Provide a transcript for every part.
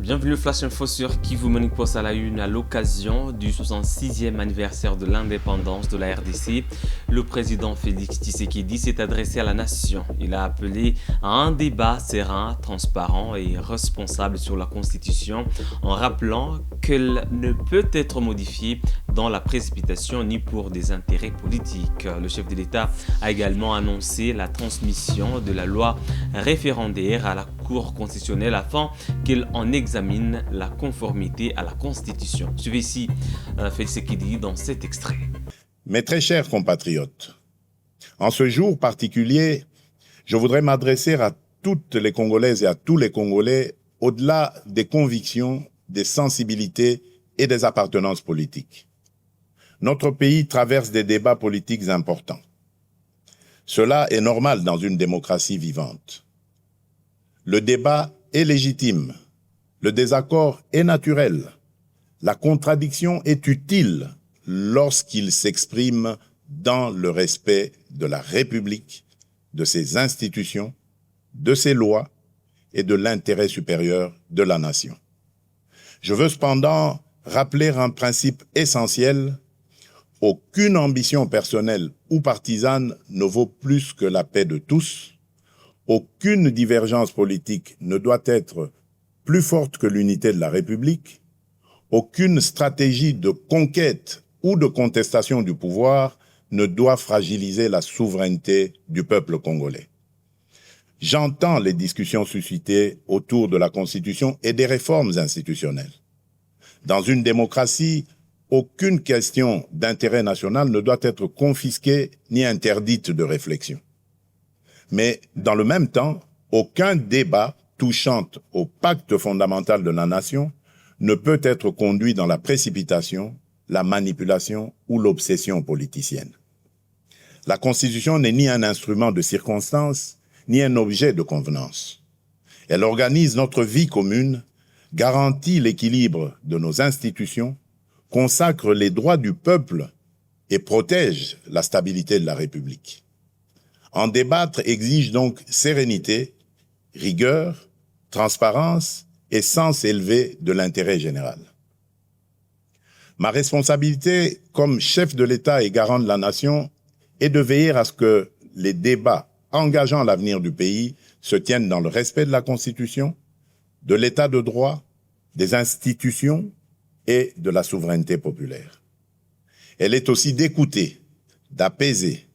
Bienvenue au Flash Info sur Kivu Morning Post à la une à l'occasion du 66e anniversaire de l'indépendance de la RDC. Le président Félix Tshisekedi s'est adressé à la nation. Il a appelé à un débat serein, transparent et responsable sur la Constitution en rappelant qu'elle ne peut être modifiée dans la précipitation ni pour des intérêts politiques. Le chef de l'État a également annoncé la transmission de la loi référendaire à la Cour constitutionnelle afin qu'elle en examine la conformité à la Constitution. Suivez ici Félix Tshisekedi dans cet extrait. Mes très chers compatriotes, en ce jour particulier, je voudrais m'adresser à toutes les Congolaises et à tous les Congolais au-delà des convictions, des sensibilités et des appartenances politiques. Notre pays traverse des débats politiques importants. Cela est normal dans une démocratie vivante. Le débat est légitime, le désaccord est naturel, la contradiction est utile lorsqu'il s'exprime dans le respect de la République, de ses institutions, de ses lois et de l'intérêt supérieur de la nation. Je veux cependant rappeler un principe essentiel: aucune ambition personnelle ou partisane ne vaut plus que la paix de tous. Aucune divergence politique ne doit être plus forte que l'unité de la République. Aucune stratégie de conquête ou de contestation du pouvoir ne doit fragiliser la souveraineté du peuple congolais. J'entends les discussions suscitées autour de la Constitution et des réformes institutionnelles. Dans une démocratie, aucune question d'intérêt national ne doit être confisquée ni interdite de réflexion. Mais dans le même temps, aucun débat touchant au pacte fondamental de la nation ne peut être conduit dans la précipitation, la manipulation ou l'obsession politicienne. La Constitution n'est ni un instrument de circonstance, ni un objet de convenance. Elle organise notre vie commune, garantit l'équilibre de nos institutions, consacre les droits du peuple et protège la stabilité de la République. En débattre exige donc sérénité, rigueur, transparence et sens élevé de l'intérêt général. Ma responsabilité comme chef de l'État et garant de la nation est de veiller à ce que les débats engageant l'avenir du pays se tiennent dans le respect de la Constitution, de l'État de droit, des institutions et de la souveraineté populaire. Elle est aussi d'écouter, d'apaiser,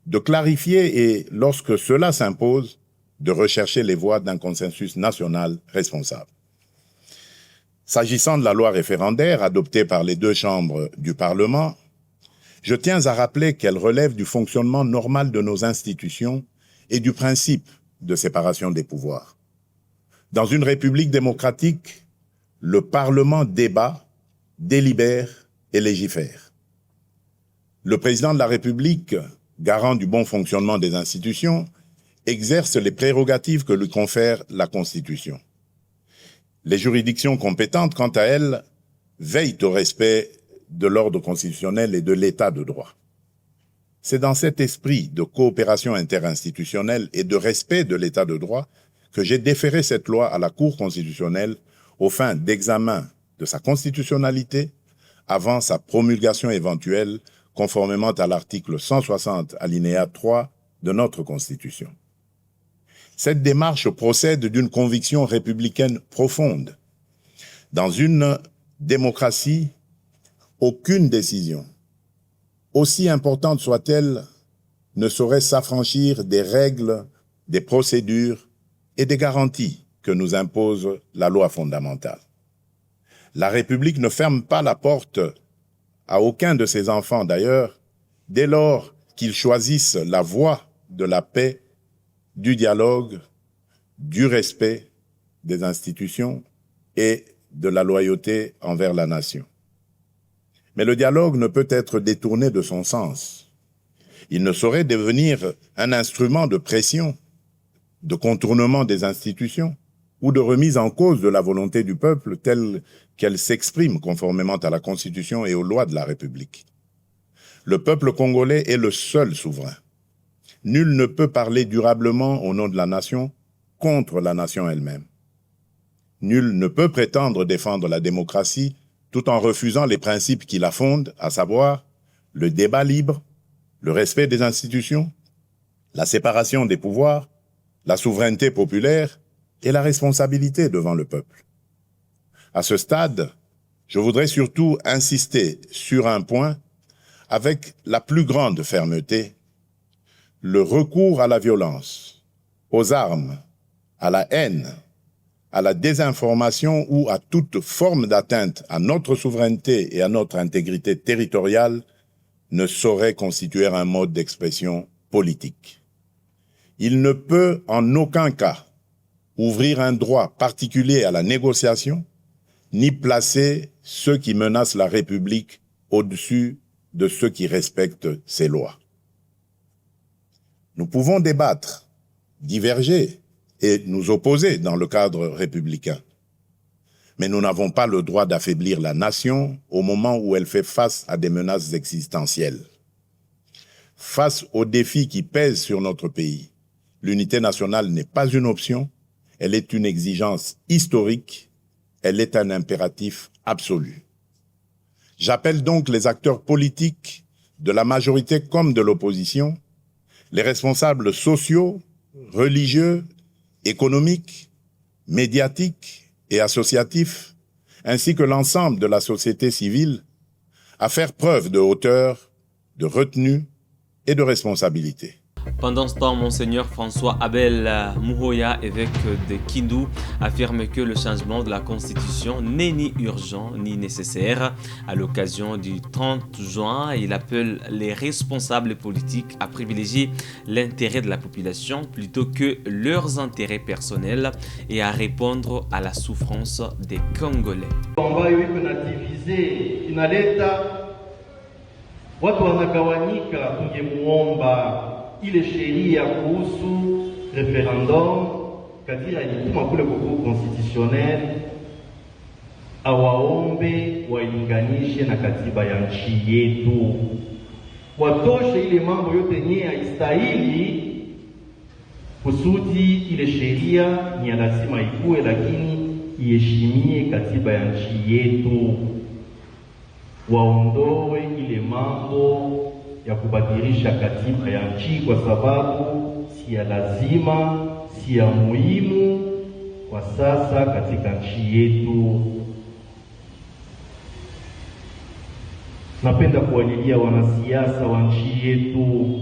de clarifier et, lorsque cela s'impose, de rechercher les voies d'un consensus national responsable. S'agissant de la loi référendaire adoptée par les deux chambres du Parlement, je tiens à rappeler qu'elle relève du fonctionnement normal de nos institutions et du principe de séparation des pouvoirs. Dans une république démocratique, le Parlement débat, délibère et légifère. Le président de la République, garant du bon fonctionnement des institutions, exerce les prérogatives que lui confère la Constitution. Les juridictions compétentes, quant à elles, veillent au respect de l'ordre constitutionnel et de l'état de droit. C'est dans cet esprit de coopération interinstitutionnelle et de respect de l'état de droit que j'ai déféré cette loi à la Cour constitutionnelle aux fins d'examen de sa constitutionnalité avant sa promulgation éventuelle conformément à l'article 160 alinéa 3 de notre Constitution. Cette démarche procède d'une conviction républicaine profonde. Dans une démocratie, aucune décision, aussi importante soit-elle, ne saurait s'affranchir des règles, des procédures et des garanties que nous impose la loi fondamentale. La République ne ferme pas la porte à aucun de ses enfants d'ailleurs, dès lors qu'ils choisissent la voie de la paix, du dialogue, du respect des institutions et de la loyauté envers la nation. Mais le dialogue ne peut être détourné de son sens. Il ne saurait devenir un instrument de pression, de contournement des institutions ou de remise en cause de la volonté du peuple telle qu'elle s'exprime conformément à la Constitution et aux lois de la République. Le peuple congolais est le seul souverain. Nul ne peut parler durablement au nom de la nation contre la nation elle-même. Nul ne peut prétendre défendre la démocratie tout en refusant les principes qui la fondent, à savoir le débat libre, le respect des institutions, la séparation des pouvoirs, la souveraineté populaire et la responsabilité devant le peuple. À ce stade, je voudrais surtout insister sur un point avec la plus grande fermeté: le recours à la violence, aux armes, à la haine, à la désinformation ou à toute forme d'atteinte à notre souveraineté et à notre intégrité territoriale ne saurait constituer un mode d'expression politique. Il ne peut en aucun cas ouvrir un droit particulier à la négociation, ni placer ceux qui menacent la République au-dessus de ceux qui respectent ses lois. Nous pouvons débattre, diverger et nous opposer dans le cadre républicain. Mais nous n'avons pas le droit d'affaiblir la nation au moment où elle fait face à des menaces existentielles. Face aux défis qui pèsent sur notre pays, l'unité nationale n'est pas une option, elle est une exigence historique, elle est un impératif absolu. J'appelle donc les acteurs politiques, de la majorité comme de l'opposition, les responsables sociaux, religieux, économiques, médiatiques et associatifs, ainsi que l'ensemble de la société civile, à faire preuve de hauteur, de retenue et de responsabilité. Pendant ce temps, Monseigneur François Abel Muhoya, évêque de Kindu, affirme que le changement de la Constitution n'est ni urgent ni nécessaire. À l'occasion du 30 juin, il appelle les responsables politiques à privilégier l'intérêt de la population plutôt que leurs intérêts personnels et à répondre à la souffrance des Congolais. Ile sheria kuhusu referendum Katila ilituma kule kwa constitutionnel awaombe walinganishe na katiba ya nchi yetu, watoshe ile mambo yote yenye haistahili kusudi ile sheria ni lazima ikue, lakini iheshimie katiba ya nchi yetu, waondoe ile mambo ya kubadilisha katiba ya nchi kwa sababu si ya lazima, si ya muhimu kwa sasa katika nchi yetu. Napenda kuwalilia wanasiasa wa nchi yetu,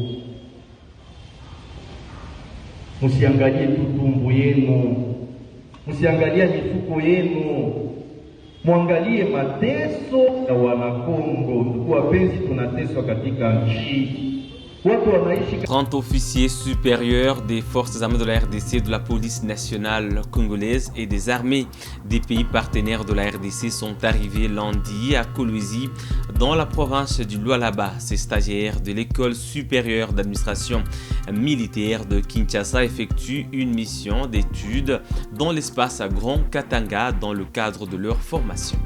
msiangalie tu tumbo yenu, msiangalie mifuko yenu, mwangalie mateso ya Wanakongo. Ndugu wapenzi, tunateswa katika nchi. 30 officiers supérieurs des forces armées de la RDC, de la police nationale congolaise et des armées des pays partenaires de la RDC sont arrivés lundi à Kolwezi, dans la province du Lualaba. Ces stagiaires de l'école supérieure d'administration militaire de Kinshasa effectuent une mission d'études dans l'espace à Grand Katanga dans le cadre de leur formation.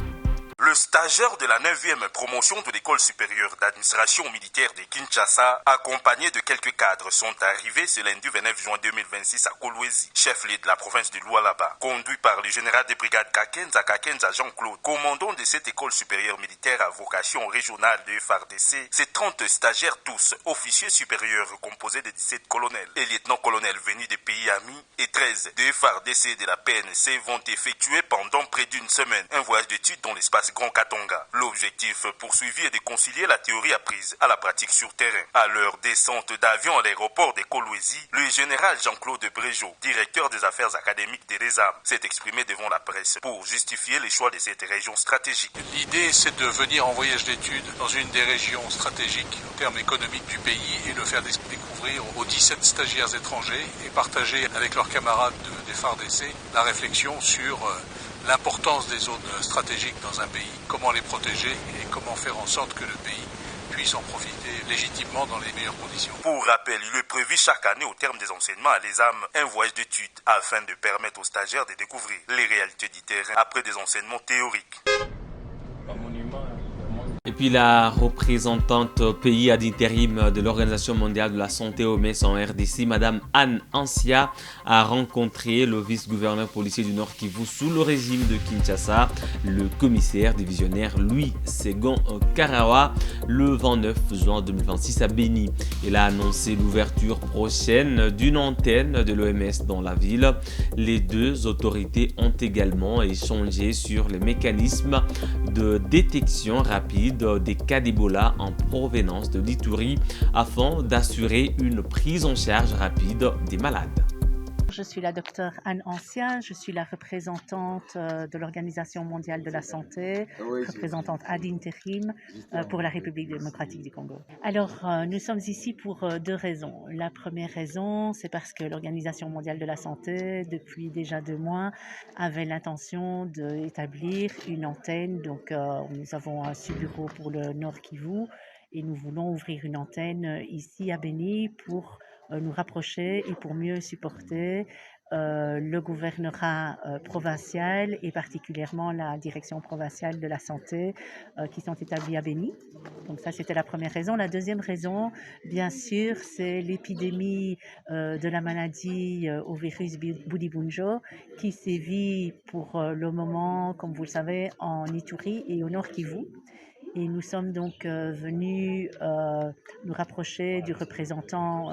Le stagiaire de la 9e promotion de l'école supérieure d'administration militaire de Kinshasa, accompagné de quelques cadres, sont arrivés ce lundi 29 juin 2026 à Kolwezi, chef-lieu de la province de Lualaba. Conduit par le général de brigade Kakenza Jean-Claude, commandant de cette école supérieure militaire à vocation régionale de FARDC, ces 30 stagiaires, tous officiers supérieurs composés de 17 colonels et lieutenants-colonels venus des pays amis et 13 de FARDC de la PNC vont effectuer pendant près d'une semaine un voyage d'études dans l'espace Grand Katanga. L'objectif poursuivi est de concilier la théorie apprise à la pratique sur terrain. À leur descente d'avion à l'aéroport de Kolwezi, le général Jean-Claude Brejo, directeur des affaires académiques des armes, s'est exprimé devant la presse pour justifier les choix de cette région stratégique. L'idée, c'est de venir en voyage d'études dans une des régions stratégiques en termes économiques du pays et de faire découvrir aux 17 stagiaires étrangers et partager avec leurs camarades des FARDC la réflexion sur l'importance des zones stratégiques dans un pays, comment les protéger et comment faire en sorte que le pays puisse en profiter légitimement dans les meilleures conditions. Pour rappel, il est prévu chaque année au terme des enseignements à l'ESAM un voyage d'études afin de permettre aux stagiaires de découvrir les réalités du terrain après des enseignements théoriques. Et puis la représentante pays ad intérim de l'Organisation mondiale de la santé OMS en RDC, Madame Anne Ancia, a rencontré le vice-gouverneur policier du Nord Kivu sous le régime de Kinshasa, le commissaire divisionnaire Louis Segon Karawa, le 29 juin 2026 à Beni. Il a annoncé l'ouverture prochaine d'une antenne de l'OMS dans la ville. Les deux autorités ont également échangé sur les mécanismes de détection rapide des cas d'Ebola en provenance de l'Ituri afin d'assurer une prise en charge rapide des malades. Je suis la docteure Anne Ancia, je suis la représentante de l'Organisation mondiale de la santé, représentante ad intérim pour la République démocratique du Congo. Alors, nous sommes ici pour deux raisons. La première raison, c'est parce que l'Organisation mondiale de la santé, depuis déjà 2 mois, avait l'intention d'établir une antenne. Donc, nous avons un sous-bureau pour le Nord Kivu et nous voulons ouvrir une antenne ici à Beni pour nous rapprocher et pour mieux supporter le gouvernorat provincial et particulièrement la direction provinciale de la santé qui sont établis à Beni. Donc ça, c'était la première raison. La deuxième raison, bien sûr, c'est l'épidémie de la maladie au virus Budibunjo qui sévit pour le moment, comme vous le savez, en Ituri et au Nord Kivu. Et nous sommes donc venus nous rapprocher du représentant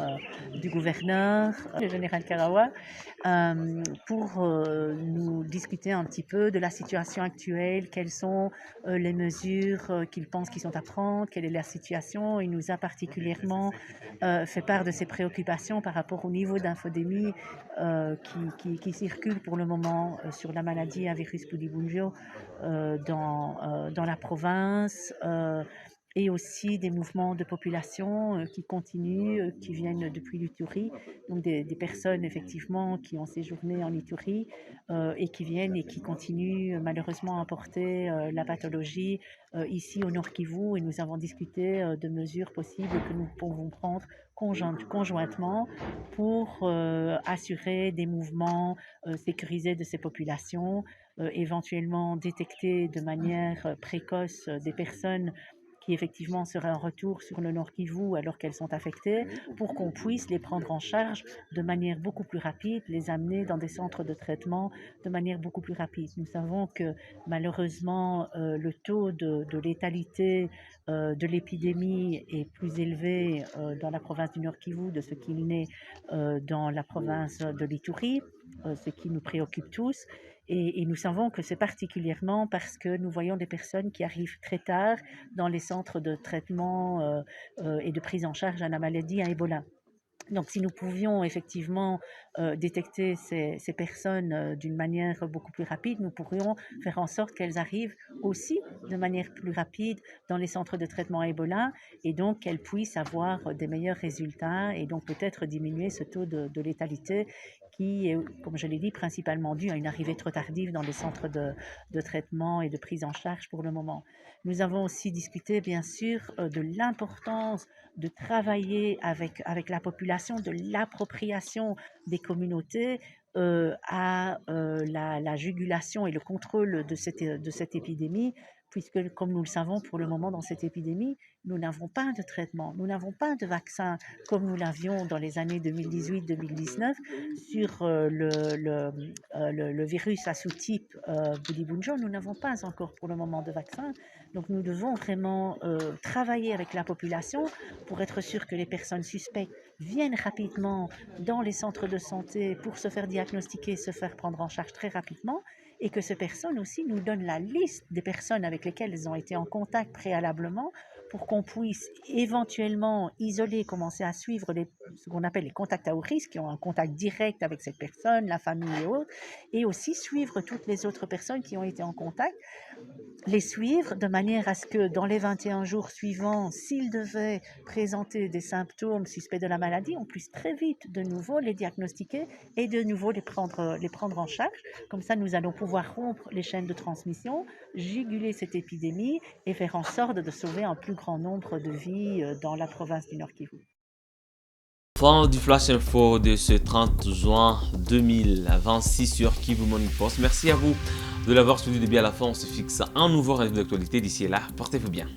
du gouverneur, le général Karawa, pour nous discuter un petit peu de la situation actuelle, quelles sont les mesures qu'il pense qu'ils sont à prendre, quelle est la situation. Il nous a particulièrement fait part de ses préoccupations par rapport au niveau d'infodémie qui circule pour le moment sur la maladie à virus Budibunjo dans la province et aussi des mouvements de population qui continuent, qui viennent depuis l'Ituri, donc des personnes effectivement qui ont séjourné en Ituri et qui viennent et qui continuent malheureusement à porter la pathologie ici au Nord Kivu, et nous avons discuté de mesures possibles que nous pouvons prendre conjointement pour assurer des mouvements sécurisés de ces populations, éventuellement détecter de manière précoce des personnes qui effectivement seraient en retour sur le Nord Kivu alors qu'elles sont affectées, pour qu'on puisse les prendre en charge de manière beaucoup plus rapide, les amener dans des centres de traitement de manière beaucoup plus rapide. Nous savons que malheureusement le taux de létalité de l'épidémie est plus élevé dans la province du Nord Kivu de ce qu'il n'est dans la province de l'Ituri, ce qui nous préoccupe tous. Et nous savons que c'est particulièrement parce que nous voyons des personnes qui arrivent très tard dans les centres de traitement et de prise en charge à la maladie à Ebola. Donc, si nous pouvions effectivement détecter ces personnes d'une manière beaucoup plus rapide, nous pourrions faire en sorte qu'elles arrivent aussi de manière plus rapide dans les centres de traitement à Ebola et donc qu'elles puissent avoir des meilleurs résultats et donc peut-être diminuer ce taux de létalité qui est, comme je l'ai dit, principalement dû à une arrivée trop tardive dans les centres de traitement et de prise en charge pour le moment. Nous avons aussi discuté, bien sûr, de l'importance de travailler avec la population, de l'appropriation des communautés à la jugulation et le contrôle de cette épidémie, puisque, comme nous le savons pour le moment dans cette épidémie, nous n'avons pas de traitement, nous n'avons pas de vaccin comme nous l'avions dans les années 2018-2019 sur le virus à sous-type Budibunjo. Nous n'avons pas encore pour le moment de vaccin. Donc nous devons vraiment travailler avec la population pour être sûr que les personnes suspectes viennent rapidement dans les centres de santé pour se faire diagnostiquer, se faire prendre en charge très rapidement, et que ces personnes aussi nous donnent la liste des personnes avec lesquelles elles ont été en contact préalablement pour qu'on puisse éventuellement isoler, commencer à suivre ce qu'on appelle les contacts à haut risque, qui ont un contact direct avec cette personne, la famille et autres, et aussi suivre toutes les autres personnes qui ont été en contact, les suivre de manière à ce que dans les 21 jours suivants, s'ils devaient présenter des symptômes suspects de la maladie, on puisse très vite de nouveau les diagnostiquer et de nouveau les prendre en charge. Comme ça, nous allons pouvoir rompre les chaînes de transmission, juguler cette épidémie et faire en sorte de sauver un plus grand nombre de vies dans la province du Nord Kivu. Fin du Flash Info de ce 30 juin 2026 sur Kivu Morning Post. Merci à vous de l'avoir suivi de bien à la fin. On se fixe un nouveau rendez-vous d'actualité. D'ici là, portez-vous bien.